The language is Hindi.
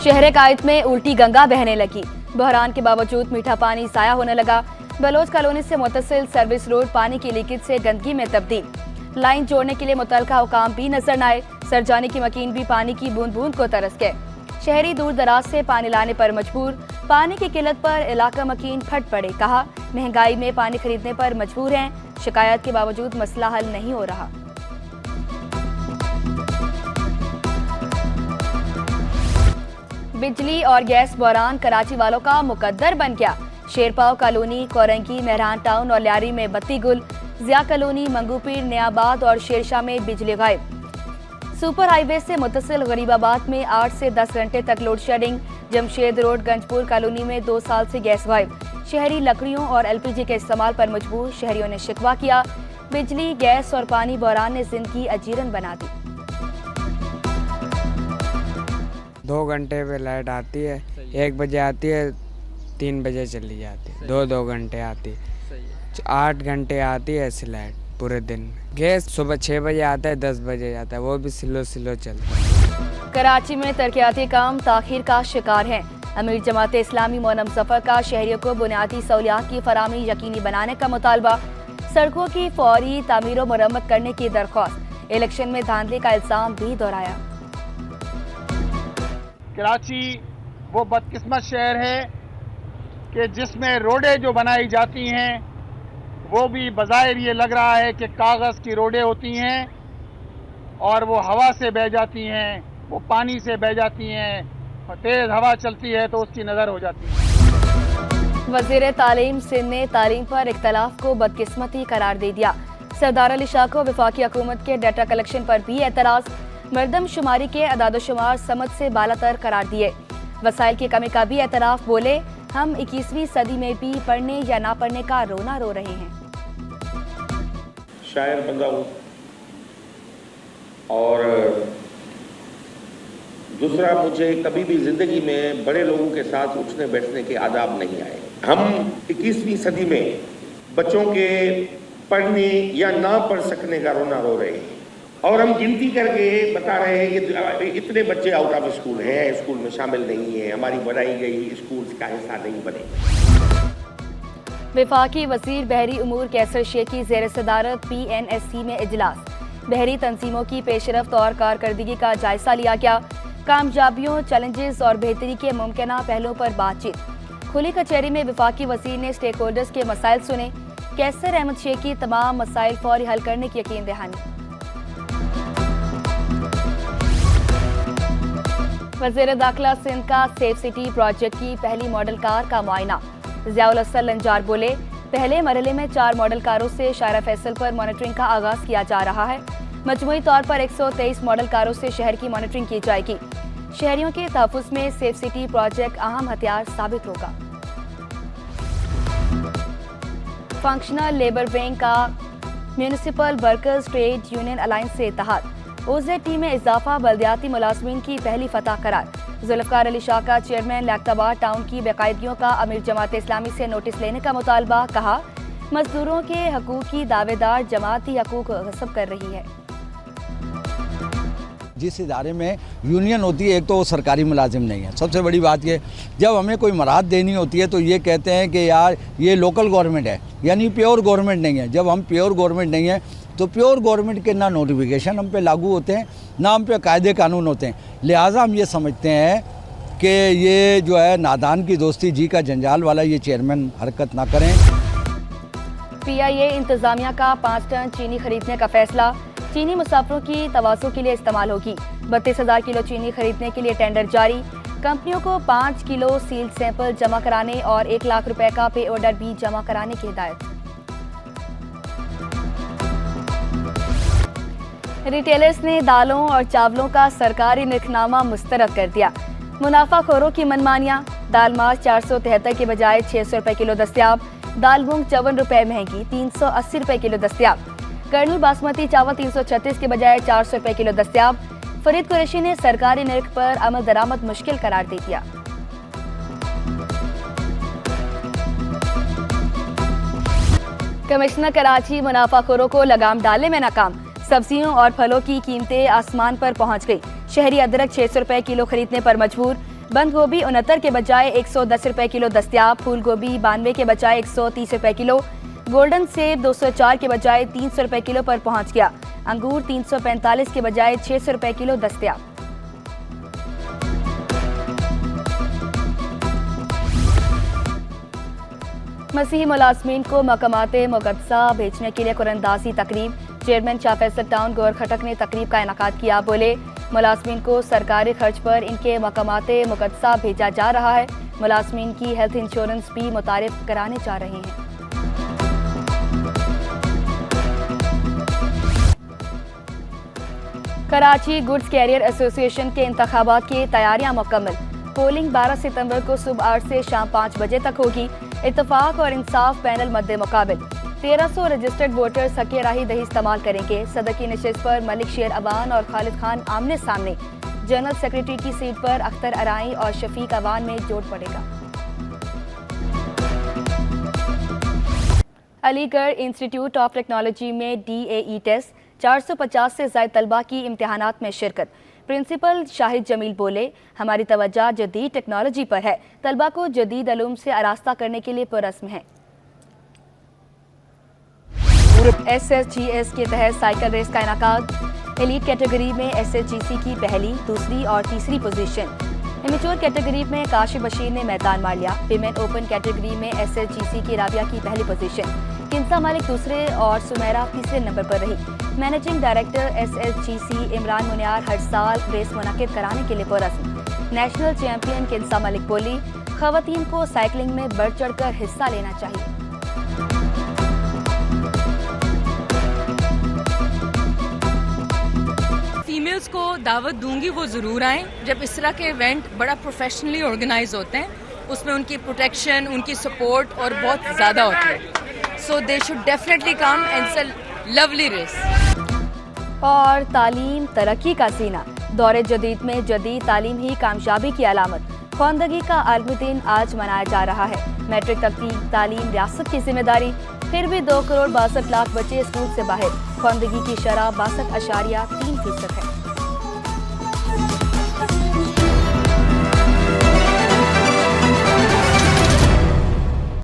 शहर कायद में उल्टी गंगा बहने लगी। बहरान के बावजूद मीठा पानी ज़ाया होने लगा। बलोच कॉलोनी से मुतसिल सर्विस रोड पानी की लीकेज से गंदगी में तब्दील। लाइन जोड़ने के लिए मुतलका हुकाम भी नजर न आए। सरजानी की मकीन भी पानी की बूंद बूंद को तरस गए। शहरी दूर दराज से पानी लाने पर मजबूर। पानी की किल्लत पर इलाका मकीन फट पड़े। कहा, महंगाई में पानी खरीदने पर मजबूर हैं। शिकायत के बावजूद मसला हल नहीं हो रहा। बिजली और गैस बहरान कराची वालों का मुकद्दर बन गया। शेरपाव कॉलोनी, कोरंगी, मेहरान टाउन और लियारी में बत्ती गुल। जिया कॉलोनी, मंगूपीर, नयाबाद और शेरशाह में बिजली गायब। सुपर हाईवे से मुतसिल गरीबाबाद में 8 से 10 घंटे तक load shedding. Jamshed road, Ganjpur colony में 2 साल से गैस गायब। शहरी लकड़ियों और LPG के इस्तेमाल पर मजबूर। शहरियों ने शिकवा किया। बिजली, गैस और पानी बहरान ने जिंदगी अजीरन बना दी। 2 घंटे पे लाइट आती है, 1 बजे आती है, 3 बजे चली जाती है। 2 घंटे आती है, 8 घंटे आती है ऐसी लाइट पूरे दिन। गैस सुबह 6 बजे आता है, 10 बजे जाता है, वो भी स्लो चलता है। कराची में तरक्याती काम ताखीर का शिकार है। अमीर जमात इस्लामी मोनम सफर का शहरियों को बुनियादी सहूलियात की फराहमी यकीनी बनाने का मुतालबा। सड़कों की फौरी तामीर और मरम्मत करने की दरख्वास्त। इलेक्शन में धांधली का इल्जाम भी दोहराया। कराची वो बदकिस्मत शहर है कि जिसमें रोडें जो बनाई जाती हैं वो भी बज़ाहिर ये लग रहा है कि कागज़ की रोडें होती हैं और वो हवा से बह जाती हैं, वो पानी से बह जाती हैं। तेज़ हवा चलती है तो उसकी नज़र हो जाती है। वज़ीर तालीम सिंध ने तालीम पर इख्तलाफ को बदकिस्मती करार दे दिया। सरदार अली शाह को वफाकी हुकूमत के डाटा कलेक्शन पर भी एतराज़। मरदमशुमारी के अदादोशुमार समझ से बालातर करार दिए। वसाइल की कमी का भी एतराफ़। बोले, हम 21वीं सदी में भी पढ़ने या ना पढ़ने का रोना रो रहे हैं। शायर बंदा हूँ और दूसरा, मुझे कभी भी ज़िंदगी में बड़े लोगों के साथ उठने बैठने के आदाब नहीं आए। हम 21वीं सदी में बच्चों के पढ़ने या ना पढ़ सकने का रोना रो रहे हैं और हम गिनती करके बता रहे हैं कि इतने बच्चे आउट ऑफ स्कूल हैं, स्कूल में शामिल नहीं है, हमारी बढ़ाई गई स्कूल का हिस्सा नहीं बने। वफाकी वज़ीर बहरी उमूर कैसर शेख की ज़ेर सदारत PNSC में इजलास। बहरी तंजीमों की पेशरफ्त और कारकर्दगी का जायजा लिया गया। कामयाबियों, चैलेंजेस और बेहतरी के मुमकिना पहलुओं पर बातचीत। खुली कचहरी में वफाकी वज़ीर ने स्टेक होल्डर्स के मसाइल सुने। कैसर अहमद शेख की तमाम मसाइल फौरी हल करने की यकीन दहानी। वज़ीर दाखिला सिंध का सेफ सिटी प्रोजेक्ट की पहली मॉडल कार का मुआयना। ज़ियाउल हसन लंजार बोले, पहले मरहले में 4 मॉडल कारों से शारा फैसल पर मॉनिटरिंग का आगाज किया जा रहा है। मजमूई तौर पर 123 मॉडल कारों से शहर की मॉनिटरिंग की जाएगी। शहरियों के तहफ़्फ़ुज़ में सेफ सिटी प्रोजेक्ट अहम हथियार साबित होगा। फंक्शनल लेबर विंग का municipal workers trade union alliance से इत्तेहाद। OZT में इजाफा बल्दियाती मुलाजमीन की पहली फतह करार। जुल्फ़िकार अली शाह का चेयरमैन लैक्ताबाद टाउन की बेकायदगियों का अमीर जमात इस्लामी से नोटिस लेने का मुतालबा। कहा, मजदूरों के हकूक़ की दावेदार जमाती हकूक़ गस्ब कर रही है। जिस इदारे में यूनियन होती है, एक तो वो सरकारी मुलाजिम नहीं है। सबसे बड़ी बात ये, जब हमें कोई मराहत देनी होती है तो ये कहते हैं कि यार ये लोकल गवर्नमेंट है, यानी प्योर गवर्नमेंट नहीं है। जब हम प्योर गवर्नमेंट नहीं है तो प्योर गवर्नमेंट के ना नोटिफिकेशन हम पे लागू होते हैं, ना हम पे कायदे कानून होते हैं। लिहाजा हम ये समझते हैं कि ये जो है नादान की दोस्ती जी का जंजाल वाला ये चेयरमैन हरकत ना करें। PIA इंतजामिया का 5 टन चीनी खरीदने का फैसला। चीनी मुसाफिरों की तवासु के लिए इस्तेमाल होगी। 32,000 किलो चीनी खरीदने के लिए टेंडर जारी। कंपनियों को 5 किलो सील्ड सैंपल जमा कराने और 1 लाख रुपए का पे ऑर्डर भी जमा कराने की हिदायत। रिटेलर्स ने दालों और चावलों का सरकारी निर्खनामा मुस्तरद कर दिया। मुनाफाखोरों की मनमानियां। दाल मास 473 के बजाय 600 रुपए किलो दस्तियाब। दाल मूंग 54 रुपए महंगी 380 रुपए किलो दस्तियाब। कर्नल बासमती चावल 336 के बजाय 400 रुपए किलो दस्तियाब। फरीद कुरैशी ने सरकारी निर्ख पर अमल दरामद मुश्किल करार दे दिया। कमिश्नर कराची मुनाफाखोरों को लगाम डालने में नाकाम। सब्जियों और फलों की कीमतें आसमान पर पहुंच गई। शहरी अदरक 600 रुपए किलो खरीदने पर मजबूर। बंद गोभी 69 के बजाय 110 रुपए किलो दस्तयाब। फूल गोभी 92 के बजाय 130 रुपए किलो। गोल्डन सेब 204 के बजाय 300 रुपए किलो पर पहुंच गया। अंगूर 345 के बजाय 600 रुपए किलो दस्तयाब। मसीही मुलाजमीन को मकामाते मुक़द्दसा भेजने के लिए कुरंदाजी तकरीब। चेयरमैन शाह फैसल टाउन गौर खटक ने तकरीब का इनेकाद किया। बोले, मुलाजमीन को सरकारी खर्च पर इनके मकामाते मुक़द्दसा भेजा जा रहा है। मुलाजमीन की हेल्थ इंश्योरेंस भी मुतारिफ कराने जा रहे हैं। कराची गुड्स कैरियर एसोसिएशन के इंतखाबात की तैयारियां मुकम्मल। पोलिंग 12 सितंबर को सुबह 8 से शाम 5 बजे तक होगी। इत्तफाक और इंसाफ पैनल मद्दे मुकाबिल। 1300 रजिस्टर्ड वोटर्स हक़ राही दही इस्तेमाल करेंगे। सदर की नशिस्त पर मलिक शेर अवान और खालिद खान आमने सामने। जनरल सेक्रेटरी की सीट पर अख्तर अराई और शफीक अवान में जोड़ पड़ेगा। अलीगढ़ इंस्टीट्यूट ऑफ टेक्नोलॉजी में DAE टेस्ट। 450 से ज़ायद तलबा की इम्तिहानात में शिरकत। प्रिंसिपल शाहिद जमील बोले, हमारी तवज्जो जदीद टेक्नोलॉजी पर है। तलबा को जदीद अलूम से आरास्ता करने के लिए पुरस्म है। SSGS के तहत साइकिल रेस का इनाकाद। एलीट कैटेगरी में SSGC की पहली, दूसरी और तीसरी पोजीशन। इमेच्योर कैटेगरी में काशिफ बशीर ने मैदान मार लिया। विमेन ओपन कैटेगरी में SSGC की राबिया की पहली पोजीशन। किंसा मालिक दूसरे और सुमेरा तीसरे नंबर पर रही। मैनेजिंग डायरेक्टर SSGC इमरान मुनियार हर साल रेस मुनक्किद कराने के लिए पुरस्म। नेशनल चैंपियन किंसा मालिक बोली, खवातीन को साइकिलिंग में बढ़ चढ़कर हिस्सा लेना चाहिए। फीमेल्स को दावत दूंगी, वो ज़रूर आएँ। जब इस तरह के इवेंट बड़ा प्रोफेशनली ऑर्गेनाइज होते हैं, उसमें उनकी प्रोटेक्शन, उनकी सपोर्ट और बहुत ज़्यादा होती है। So they should definitely come and it's a lovely race. और तालीम तरक्की का सीना। दौरे जदीद में जदीद तालीम ही कामयाबी की अलामत। ख्वानदगी का आलमी दिन आज मनाया जा रहा है। मैट्रिक तक की तालीम रियासत की जिम्मेदारी। फिर भी 2 करोड़ 62 लाख बच्चे स्कूल से बाहर। ख्वानदगी की शरह 62.3% है।